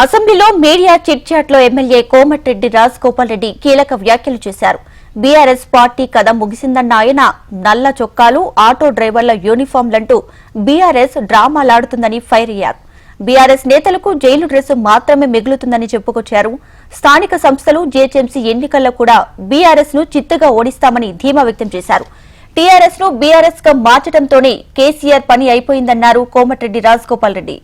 అసెంబ్లీలో media chit chat లో MLA Komatireddy Rajagopal Reddy కీలక వ్యాఖ్యలు చేశారు. బీఆర్ఎస్ పార్టీ కథ ముగిసిందన్న ఆయన నల్ల చొక్కాలు, ఆటో డ్రైవర్ల యూనిఫామ్లంటూ బీఆర్ఎస్ డ్రామాలాడుతుందని ఫైర్ అయ్యారు. బీఆర్ఎస్ నేతలకు జైలు డ్రెస్ మాత్రమే మిగులుతుందని చెప్పుకొచ్చారు. స్థానిక సంస్థలు, జీహెచ్ఎంసీ ఎన్నికల్లో కూడా బీఆర్ఎస్ ను చిత్తుగా ఓడిస్తామని ధీమా వ్యక్తం చేశారు. టీఆర్ఎస్ ను బీఆర్ఎస్ గా మార్చడంతోనే కేసీఆర్ పని అయిపోయిందన్నారు కోమటిరెడ్డి రాజగోపాల్ రెడ్డి.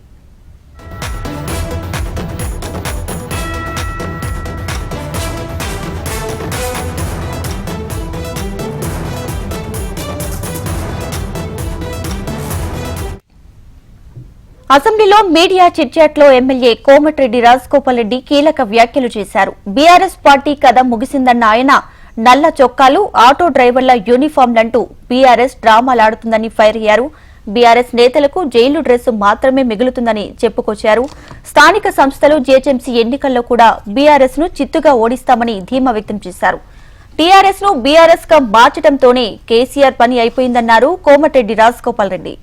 అసెంబ్లీలో మీడియా చిట్ చాట్ లో ఎమ్మెల్యే కోమటిరెడ్డి రాజగోపాల్ రెడ్డి కీలక వ్యాఖ్యలు చేశారు. బీఆర్ఎస్ పార్టీ కథ ముగిసిందన్న ఆయన నల్ల చొక్కాలు, ఆటో డ్రైవర్ల యూనిఫామ్లంటూ బీఆర్ఎస్ డ్రామాలాడుతుందని ఫైర్ అయ్యారు. బీఆర్ఎస్ నేతలకు జైలు డ్రెస్ మాత్రమే మిగులుతుందని చెప్పుకొచ్చారు. స్థానిక సంస్థలు, జీహెచ్ఎంసీ ఎన్నికల్లో కూడా బీఆర్ఎస్ ను చిత్తుగా ఓడిస్తామని ధీమా వ్యక్తం చేశారు. టీఆర్ఎస్ ను బీఆర్ఎస్ గా మార్చడంతోనే కేసీఆర్ పని అయిపోయిందన్నారు కోమటిరెడ్డి రాజగోపాల్ రెడ్డి.